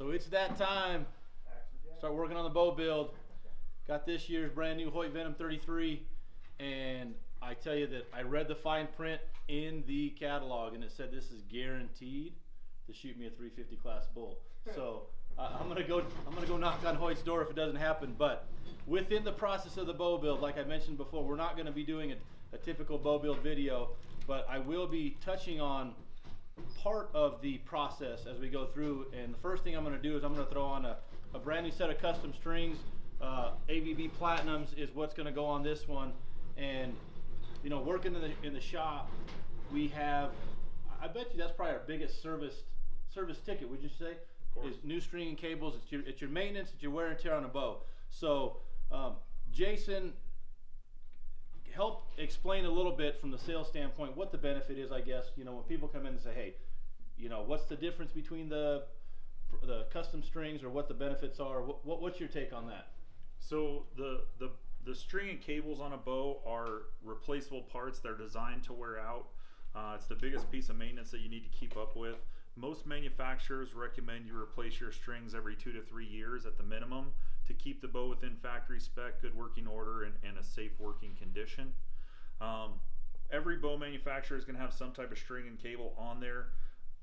So it's that time. Start working on the bow build. Got this year's brand new Hoyt Venom 33, and I tell you that I read the fine print in the catalog, and it said this is guaranteed to shoot me a 350 class bull. So I'm gonna go knock on Hoyt's door if it doesn't happen. But within the process of the bow build, like I mentioned before, we're not going to be doing a typical bow build video, but I will be touching on part of the process as we go through. And the first thing I'm going to do is I'm going to throw on a brand new set of custom strings. ABB Platinums is what's going to go on this one. And you know, working in the shop, we have, I bet you that's probably our biggest service ticket, would you say? Is new string and cables. It's your maintenance, it's your wear and tear on a bow. So Jason, help explain a little bit from the sales standpoint what the benefit is, I guess. You know, when people come in and say, hey, you know, what's the difference between the custom strings, or what the benefits are? What's your take on that? So the string and cables on a bow are replaceable parts. They're designed to wear out. It's the biggest piece of maintenance that you need to keep up with. Most manufacturers recommend you replace your strings every 2 to 3 years at the minimum to keep the bow within factory spec, good working order, and a safe working condition. Every bow manufacturer is going to have some type of string and cable on there,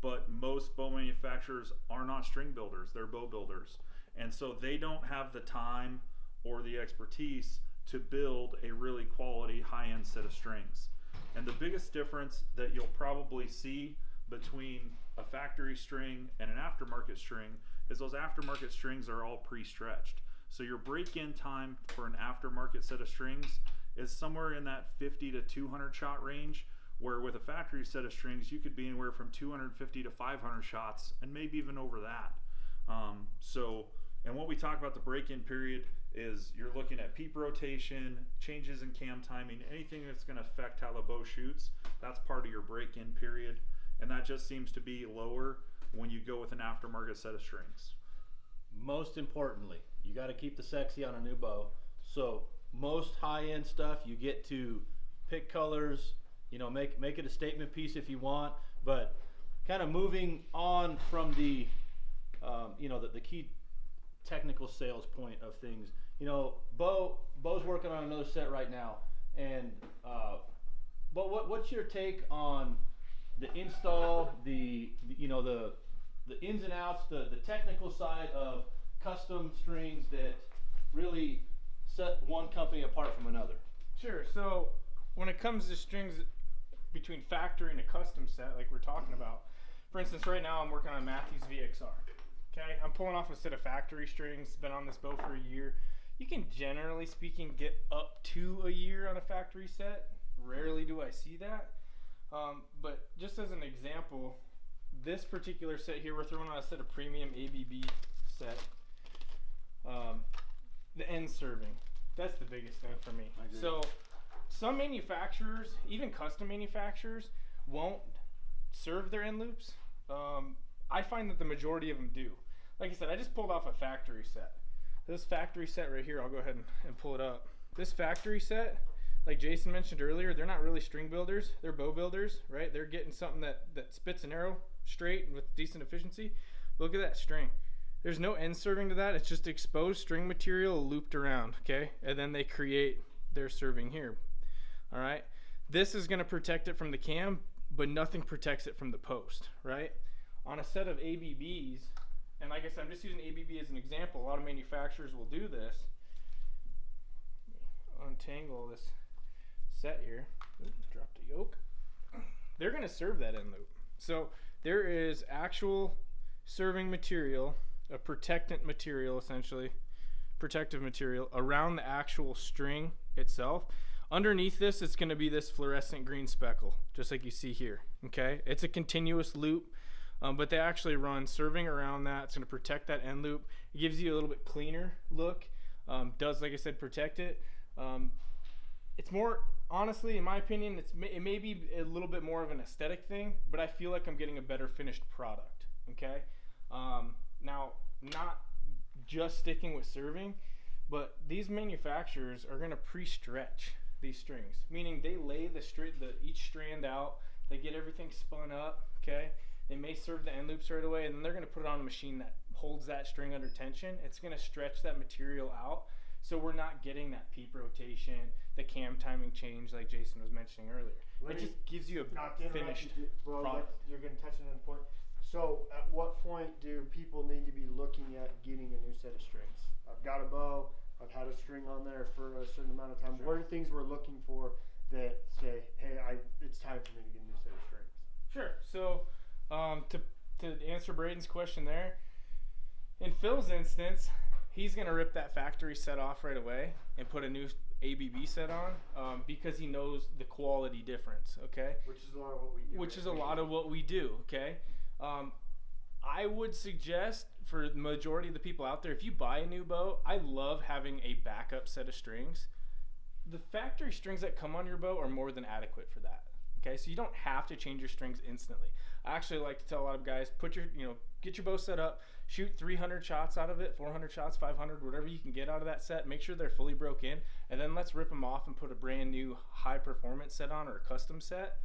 but most bow manufacturers are not string builders, they're bow builders. And so they don't have the time or the expertise to build a really quality high-end set of strings. And the biggest difference that you'll probably see between a factory string and an aftermarket string is those aftermarket strings are all pre-stretched. So your break-in time for an aftermarket set of strings is somewhere in that 50 to 200 shot range, where with a factory set of strings you could be anywhere from 250 to 500 shots, and maybe even over that. And what we talk about the break-in period is you're looking at peep rotation, changes in cam timing, anything that's going to affect how the bow shoots. That's part of your break-in period, and that just seems to be lower when you go with an aftermarket set of strings. Most importantly, you got to keep the sexy on a new bow. So most high-end stuff, you get to pick colors, you know, make it a statement piece if you want. But kind of moving on from the you know, the key technical sales point of things. You know, Bo's working on another set right now, and but what's your take on the install, you know, the ins and outs, the technical side of custom strings that really set one company apart from another? Sure. So when it comes to strings between factory and a custom set, like we're talking about, for instance, right now I'm working on a Matthews VXR. Okay, I'm pulling off a set of factory strings, been on this bow for a year. You can, generally speaking, get up to a year on a factory set. Rarely do I see that. But just as an example, this particular set here, we're throwing on a set of premium ABB set. The end serving, that's the biggest thing for me. So some manufacturers, even custom manufacturers, won't serve their end loops. I find that the majority of them do. Like I said, I just pulled off a factory set. This factory set right here, I'll go ahead and pull it up. This factory set, like Jason mentioned earlier, they're not really string builders, they're bow builders, right? They're getting something that spits an arrow straight with decent efficiency. Look at that string. There's no end serving to that, it's just exposed string material looped around, okay? And then they create their serving here, all right? This is gonna protect it from the cam, but nothing protects it from the post, right? On a set of ABBs, and like I said, I'm just using ABB as an example, a lot of manufacturers will do this. Untangle this set here. Oops, drop the yoke. They're going to serve that end loop. So there is actual serving material, a protectant material essentially, protective material around the actual string itself. Underneath this, it's going to be this fluorescent green speckle, just like you see here. Okay, it's a continuous loop, but they actually run serving around that. It's going to protect that end loop. It gives you a little bit cleaner look. Does, like I said, protect it. It's more, honestly, in my opinion, it may be a little bit more of an aesthetic thing, but I feel like I'm getting a better finished product. Okay, now not just sticking with serving, but these manufacturers are going to pre-stretch these strings, meaning they lay each strand out, they get everything spun up, okay? They may serve the end loops right away, and then they're going to put it on a machine that holds that string under tension. It's going to stretch that material out, so we're not getting that peep rotation, the cam timing change like Jason was mentioning earlier. It just gives you a finished product. You're going to touch on a point. So at what point do people need to be looking at getting a new set of strings? I've got a bow, I've had a string on there for a certain amount of time. What are things we're looking for that say, hey, it's time for me to get a new set of strings? Sure. So to answer Braden's question there, in Phil's instance, he's going to rip that factory set off right away and put a new ABB set on because he knows the quality difference, okay? Which is a lot of what we do. Which is a lot of what we do, okay? I would suggest for the majority of the people out there, if you buy a new bow, I love having a backup set of strings. The factory strings that come on your bow are more than adequate for that. Okay, so you don't have to change your strings instantly. I actually like to tell a lot of guys, get your bow set up, shoot 300 shots out of it, 400 shots, 500, whatever you can get out of that set. Make sure they're fully broke in, and then let's rip them off and put a brand new high performance set on or a custom set.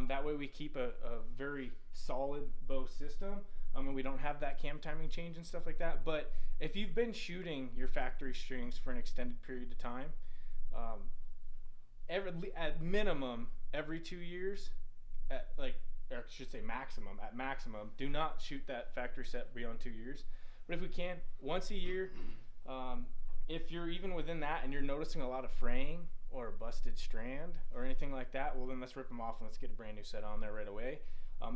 That way we keep a very solid bow system. And we don't have that cam timing change and stuff like that. But if you've been shooting your factory strings for an extended period of time, at minimum every 2 years, at maximum, do not shoot that factory set beyond 2 years. But if we can, once a year, if you're even within that and you're noticing a lot of fraying or a busted strand or anything like that, well then let's rip them off and let's get a brand new set on there right away.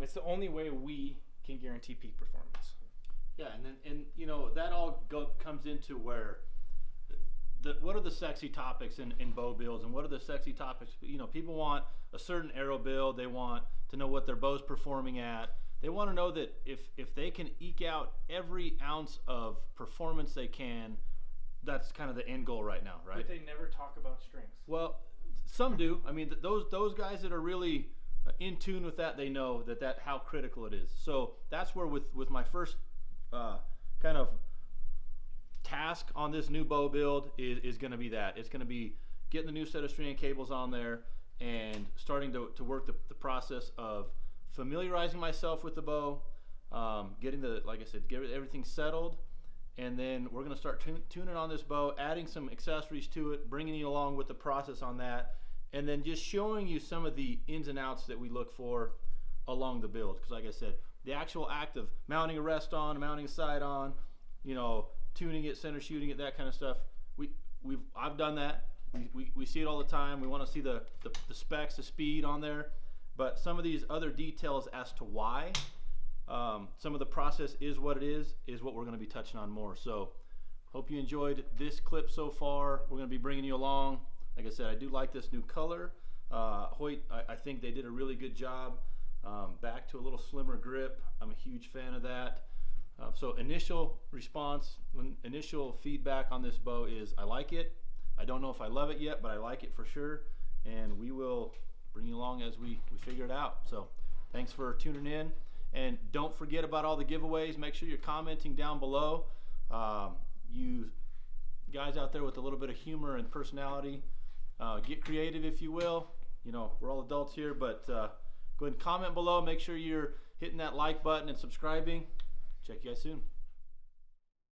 It's the only way we can guarantee peak performance. Yeah, and that all comes into where what are the sexy topics in bow builds, and what are the sexy topics? People want a certain arrow build. They want to know what their bow's performing at. They want to know that if they can eke out every ounce of performance they can, that's kind of the end goal right now, right? But they never talk about strings. Well, some do. I mean, those guys that are really in tune with that, they know that how critical it is. So that's where with my first kind of task on this new bow build is going to be that. It's going to be getting the new set of string and cables on there and starting to work the process of familiarizing myself with the bow, getting get everything settled, and then we're going to start tuning on this bow, adding some accessories to it, bringing you along with the process on that, and then just showing you some of the ins and outs that we look for along the build. Because like I said, the actual act of mounting a rest on, mounting a sight on, tuning it, center shooting it, that kind of stuff, I've done that. We see it all the time. We want to see the specs, the speed on there, but some of these other details as to why some of the process is what it is what we're going to be touching on more. So hope you enjoyed this clip so far. We're going to be bringing you along. Like I said, I do like this new color. Hoyt, I think they did a really good job. Back to a little slimmer grip. I'm a huge fan of that. So initial response, initial feedback on this bow is I like it. I don't know if I love it yet, but I like it for sure. And we will bring you along as we figure it out. So thanks for tuning in. And don't forget about all the giveaways. Make sure you're commenting down below. You guys out there with a little bit of humor and personality, get creative if you will. We're all adults here, but go ahead and comment below. Make sure you're hitting that like button and subscribing. Check you guys soon.